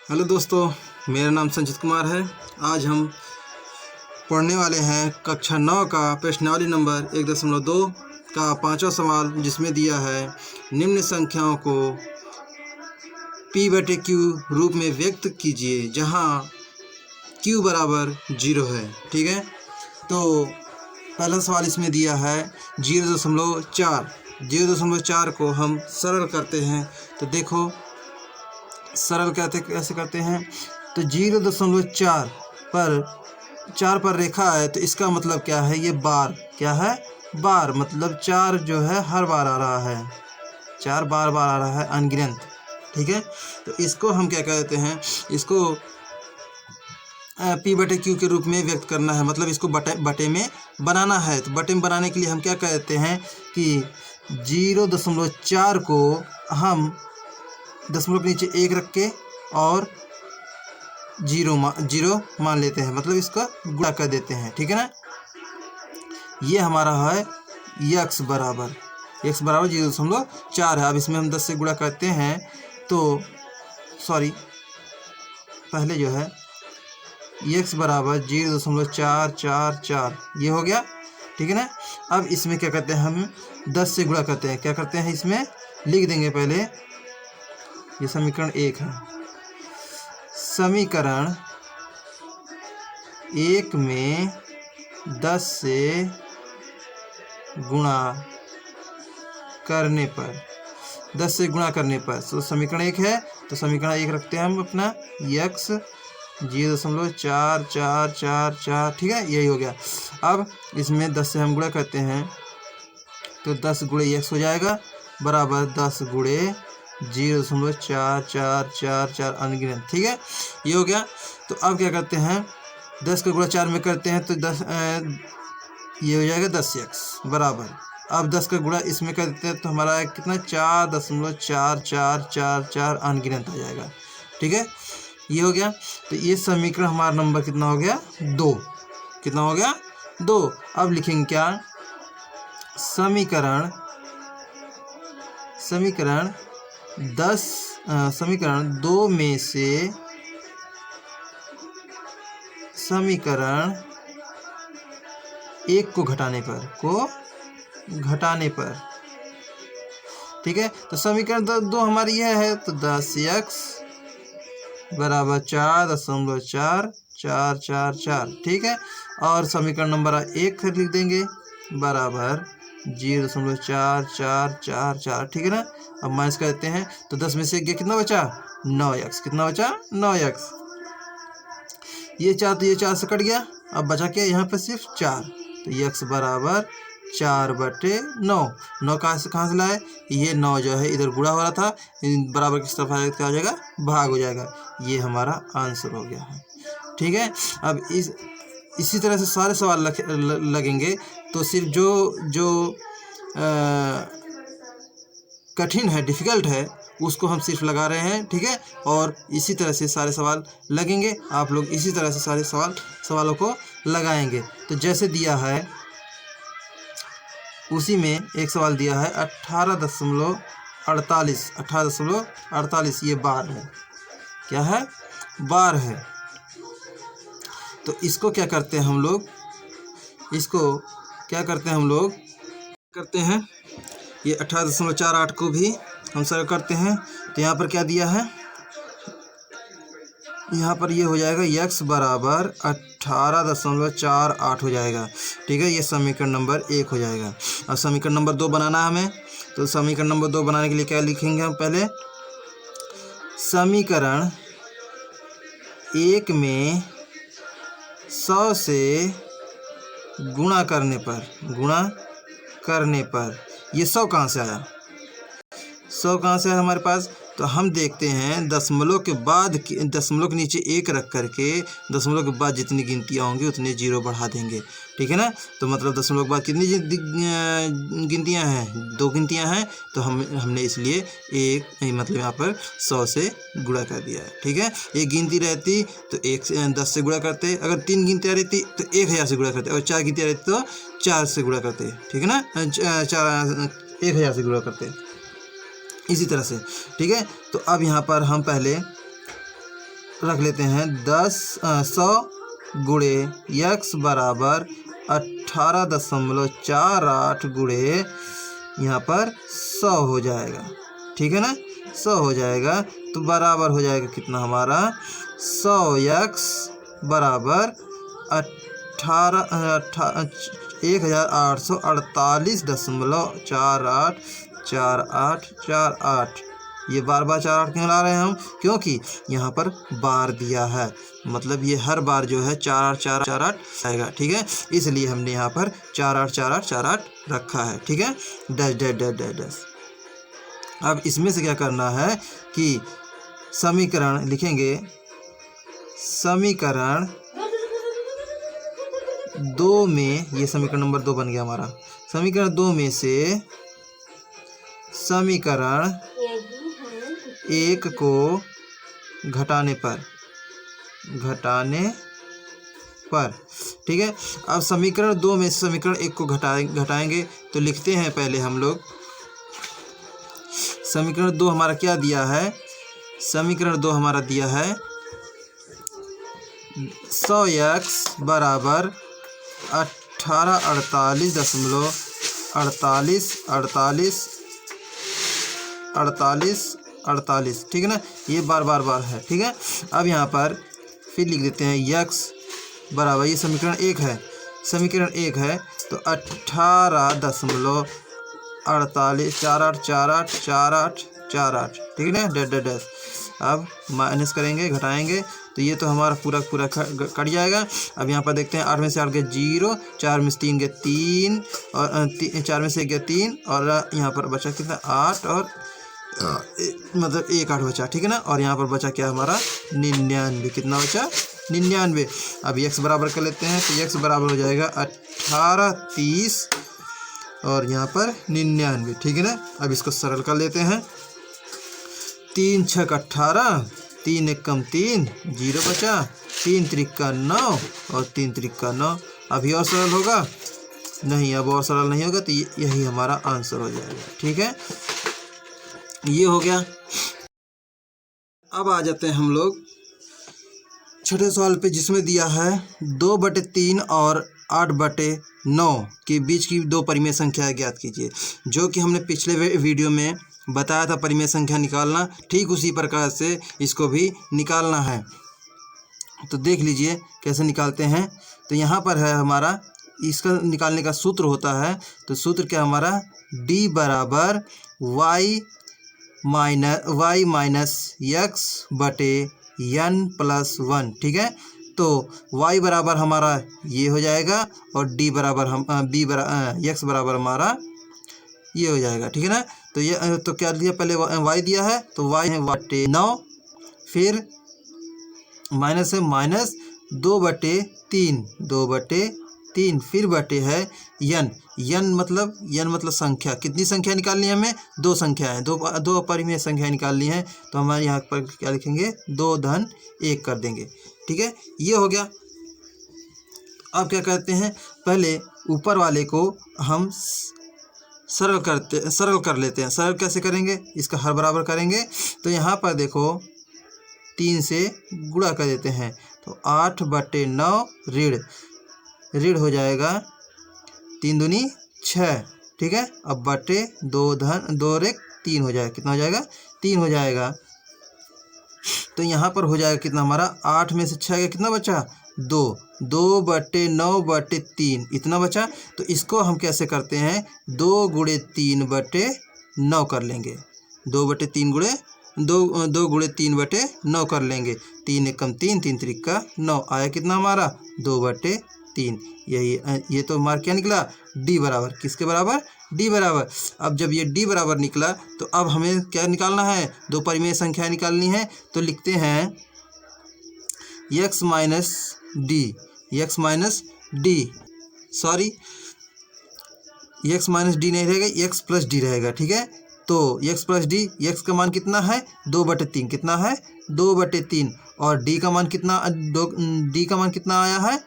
Hello दोस्तों, मेरा नाम संचित कुमार है। आज हम पढ़ने वाले हैं कक्षा 9 का प्रश्नावली नंबर 1.2 का 5वां सवाल, जिसमें दिया है निम्न संख्याओं को p/q रूप में व्यक्त कीजिए जहां q बराबर 0 है। ठीक है, तो पहला सवाल इसमें दिया है 0.4। 0.4 को हम सरल करते हैं, तो देखो सरल कैसे करते हैं। तो 0.4 पर रेखा है, तो इसका मतलब क्या है, ये बार क्या है, बार मतलब 4 जो है हर बार आ रहा है, 4 बार आ रहा है अनगिनत। ठीक है, तो इसको हम क्या कहते हैं, इसको p/q के रूप में व्यक्त करना है, मतलब इसको बटे में बनाना है। तो बटे में बनाने के लिए हम क्या कहते हैं कि 0.4 को हम दशमलव के नीचे 1 रख के और 0 मान लेते हैं, मतलब इसका गुणा कर देते हैं। ठीक है ना, ये हमारा है x बराबर 0.4 है। अब इसमें हम 10 से गुणा करते हैं, तो पहले जो है x बराबर 0.444 ये हो गया। ठीक है ना, अब इसमें क्या करते हैं, हम 10 से गुणा करते हैं। क्या करते हैं, इसमें लिख देंगे पहले, ये समीकरण 1 है। समीकरण 1 में 10 से गुणा करने पर, 10 से गुणा करने पर, तो समीकरण 1 है, तो समीकरण 1 रखते हैं हम अपना x 0.4444। ठीक है, यही हो गया। अब इसमें 10 से हम गुणा करते हैं, तो 10 गुणे x हो जाएगा बराबर 10 गुणे 0.4444 अनगिनत। ठीक है, ये हो गया। तो अब क्या करते हैं, 10 का गुणा 4 में करते हैं, तो 10 ये हो जाएगा 10x बराबर। अब 10 का गुणा इसमें कर देते हैं, तो हमारा कितना 4.4444 अनगिनत आ जाएगा। ठीक है, ये हो गया। तो ये समीकरण हमारा नंबर कितना हो गया, 2। कितना हो गया, 2। अब लिखेंगे क्या, समीकरण 2 में से समीकरण 1 को घटाने पर, ठीक है। तो समीकरण 2 हमारी यह है, तो 10x बराबर 4.4444। ठीक है, और समीकरण नंबर 1 फिर लिख देंगे बराबर 0.4444। ठीक है ना, अब माइनस करते हैं, तो 10 में से कितना बचा, 9x। कितना बचा, 9x। ये 4 तो ये 4 से कट गया, अब बचा क्या यहाँ पर, सिर्फ 4। तो x बराबर 4/9। 9 कहाँ से लाए, ये 9 जो है इधर गुणा हो रहा था, बराबर किस तरफ क्या हो जाएगा, भाग हो जाएगा। ये हमारा आंसर हो गया है। ठीक है, अब इसी तरह से सारे सवाल लगेंगे, तो सिर्फ जो कठिन है, डिफ़िकल्ट है, उसको हम सिर्फ लगा रहे हैं। ठीक है, और इसी तरह से सारे सवाल लगेंगे, आप लोग इसी तरह से सारे सवालों को लगाएंगे। तो जैसे दिया है उसी में एक सवाल दिया है 18.48 ये बार है, क्या है, बार है। तो इसको क्या करते हैं हम लोग, करते हैं ये 18.48 को भी हम सरल करते हैं। तो यहाँ पर क्या दिया है, यहाँ पर ये हो जाएगा x बराबर 18.48 हो जाएगा। ठीक है, ये समीकरण नंबर 1 हो जाएगा। अब समीकरण नंबर 2 बनाना है हमें, तो समीकरण नंबर 2 बनाने के लिए क्या लिखेंगे हम, पहले समीकरण 1 में 100 से गुणा करने पर ये 100 कहाँ से आया, 100 कहाँ से आया हमारे पास। तो हम देखते हैं दशमलव के नीचे 1 रख करके दशमलव के बाद जितनी गिनतियाँ होंगी उतने 0 बढ़ा देंगे। ठीक है ना, तो मतलब दशमलव के बाद कितनी गिनतियाँ हैं, 2 गिनतियाँ हैं, तो हमने इसलिए मतलब यहाँ पर 100 से गुणा कर दिया है। ठीक है, एक गिनती रहती तो 10 से गुणा करते, अगर 3 गिनतियाँ रहती तो 1000 से गुणा करते, और 4 गिनतियाँ रहती तो 4 से गुणा करते। ठीक है ना, 1000 से गुणा करते, इसी तरह से। ठीक है, तो अब यहाँ पर हम पहले रख लेते हैं 100 गुणे x बराबर 18.48 गुणे यहाँ पर 100 हो जाएगा, ठीक है ना। 100 हो जाएगा तो बराबर हो जाएगा कितना हमारा 100x बराबर 1848.4848 ये बार 48 क्यों ला रहे हैं हम, क्योंकि यहाँ पर बार दिया है, मतलब ये हर बार जो है 4848 आएगा, ठीक है। इसलिए हमने यहाँ पर 484848 रखा है, ठीक है। Dash dash dash dash dash. अब इसमें से क्या करना है कि समीकरण लिखेंगे, समीकरण 2 में, ये समीकरण नंबर 2 बन गया हमारा। समीकरण 2 में से समीकरण 1 को घटाने पर, ठीक है। अब समीकरण 2 में से समीकरण 1 को घटाएंगे तो लिखते हैं पहले हम लोग, समीकरण 2 हमारा क्या दिया है, समीकरण 2 हमारा दिया है 100x बराबर 1848.48, ठीक है ना। ये बार है, ठीक है। अब यहाँ पर फिर लिख देते हैं x बराबर, ये समीकरण 1 है, समीकरण 1 है तो 18.48484848, ठीक है ना। Dash dash dash. अब माइनस करेंगे, घटाएंगे तो ये तो हमारा पूरा कट जाएगा। अब यहाँ पर देखते हैं 8 में से 8 गए 0, 4 में से 3 गए 3 और 4 में से 1 गया 3 और यहाँ पर बचा कितना 8 और मतलब 1 8 बचा, ठीक है ना। और यहाँ पर बचा क्या हमारा 99, कितना बचा 99। अब x बराबर कर लेते हैं तो x बराबर हो जाएगा 1830 और यहाँ पर 99, ठीक है ना। अब इसको सरल कर लेते हैं, 3 छक 18, 3 एकम 3, 0 बचा, 3 त्रिका 9 और 3 त्रिका 9। अभी और सरल होगा नहीं, अब और सरल नहीं होगा तो यही हमारा आंसर हो जाएगा, ठीक है। ये हो गया। अब आ जाते हैं हम लोग छठे सवाल पे, जिसमें दिया है 2/3 और 8/9 के बीच की दो परिमेय संख्या ज्ञात कीजिए। जो कि हमने पिछले वीडियो में बताया था परिमेय संख्या निकालना, ठीक उसी प्रकार से इसको भी निकालना है। तो देख लीजिए कैसे निकालते हैं। तो यहाँ पर है हमारा, इसका निकालने का सूत्र होता है, तो सूत्र क्या हमारा d बराबर y माइनस x बटे n प्लस 1, ठीक है। तो y बराबर हमारा ये हो जाएगा और d बराबर हम x बराबर हमारा ये हो जाएगा, ठीक है ना। तो ये तो क्या दिया, पहले y दिया है तो y है बटे 9, फिर माइनस है माइनस 2/3, फिर बटे है n मतलब संख्या। कितनी संख्या निकालनी है हमें, 2 संख्या है, दो परिमेय संख्या निकालनी है। तो हमारे यहाँ पर क्या लिखेंगे 2 धन 1 कर देंगे, ठीक है। ये हो गया। अब क्या करते हैं, पहले ऊपर वाले को हम सरल कर लेते हैं। सरल कैसे करेंगे, इसका हर बराबर करेंगे तो यहाँ पर देखो 3 से गुणा कर देते हैं तो 8/9 ऋण हो जाएगा 3 दूनी 6, ठीक है। अब बटे 2 धन 2 रेख 3 हो जाएगा, कितना हो जाएगा 3 हो जाएगा। तो यहाँ पर हो जाएगा कितना हमारा 8 में से 6 गया, कितना बचा 2/9/3 इतना बचा। तो इसको हम कैसे करते हैं 2 गुणे 3/9 कर लेंगे, 2 गुणे 3/9 कर लेंगे। 3 एकम 3, 3 त्रिका 9 आया, कितना हमारा 2/3। यही ये तो हमारा क्या निकला d बराबर, किसके बराबर d बराबर। अब जब ये d बराबर निकला तो अब हमें क्या निकालना है, दो परिमेय संख्या निकालनी है। तो लिखते हैं x माइनस d नहीं रहेगा, x प्लस डी रहेगा, ठीक है। तो x प्लस डी, x का मान कितना है 2/3, कितना है 2/3 और d का मान कितना, d का मान कितना आया है,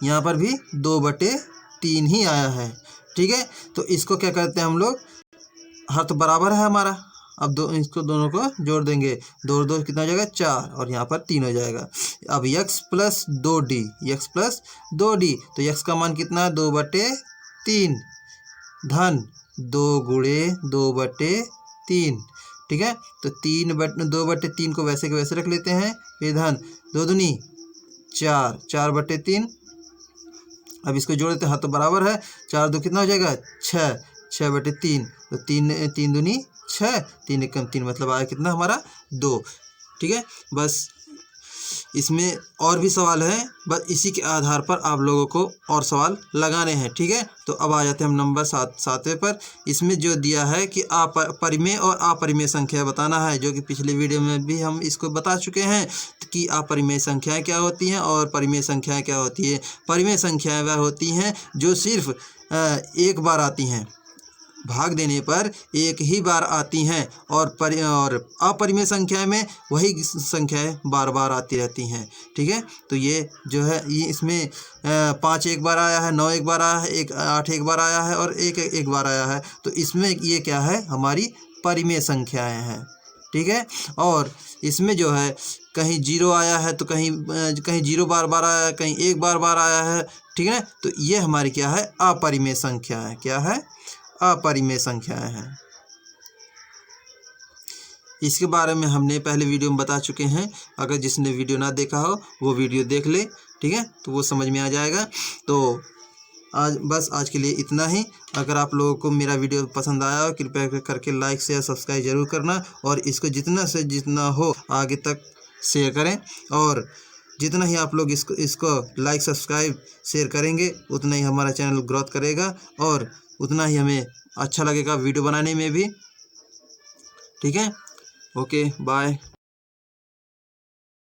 यहाँ पर भी 2/3 ही आया है, ठीक है। तो इसको क्या करते हैं हम लोग, हर तो बराबर है हमारा, अब दो इसको दोनों को जोड़ देंगे, 2 2 कितना हो जाएगा 4 और यहाँ पर 3 हो जाएगा। अब x plus 2d, x plus 2d, तो x का मान कितना है 2/3 धन 2 गुणे 2/3, ठीक है। तो 2/3 को वैसे के वैसे रख लेते हैं, फिर धन 2 दूनी 4, 4/3। अब इसको जोड़ देते हैं, हाथ तो बराबर है, 4 2 कितना हो जाएगा 6, 6/3, तो 3 दूनी 6, 3 एकम 3, मतलब आया कितना हमारा 2, ठीक है। बस इसमें और भी सवाल हैं, बस इसी के आधार पर आप लोगों को और सवाल लगाने हैं, ठीक है। तो अब आ जाते हैं हम नंबर 7वें पर। इसमें जो दिया है कि परिमेय और अपरिमेय संख्या बताना है, जो कि पिछले वीडियो में भी हम इसको बता चुके हैं कि अपरिमेय संख्याएं क्या होती हैं और परिमेय संख्याएं क्या होती है। परिमेय संख्याएं वह होती हैं जो सिर्फ एक बार आती हैं, भाग देने पर एक ही बार आती हैं, और अपरिमेय संख्या में वही संख्याएं बार बार आती रहती हैं, ठीक है। तो ये जो है ये इसमें 5 एक बार आया है, 9 एक बार आया है, 8 एक बार आया है और 1 एक बार आया है। तो इसमें ये क्या है, हमारी परिमेय संख्याएं हैं, ठीक है। और इसमें जो है कहीं 0 आया है तो कहीं 0 बार बार आया है, कहीं 1 बार बार आया है, ठीक है। तो ये हमारी क्या है, अपरिमेय संख्याएं, क्या है, अपरिमेय संख्याएं हैं। इसके बारे में हमने पहले वीडियो में बता चुके हैं, अगर जिसने वीडियो ना देखा हो वो वीडियो देख ले, ठीक है, तो वो समझ में आ जाएगा। तो आज के लिए इतना ही। अगर आप लोगों को मेरा वीडियो पसंद आया हो, कृपया करके लाइक शेयर सब्सक्राइब जरूर करना, और इसको जितना से जितना हो आगे तक शेयर करें, और जितना ही आप लोग इसको लाइक सब्सक्राइब शेयर करेंगे उतना ही हमारा चैनल ग्रोथ करेगा, और उतना ही हमें अच्छा लगेगा वीडियो बनाने में भी, ठीक है। Okay bye.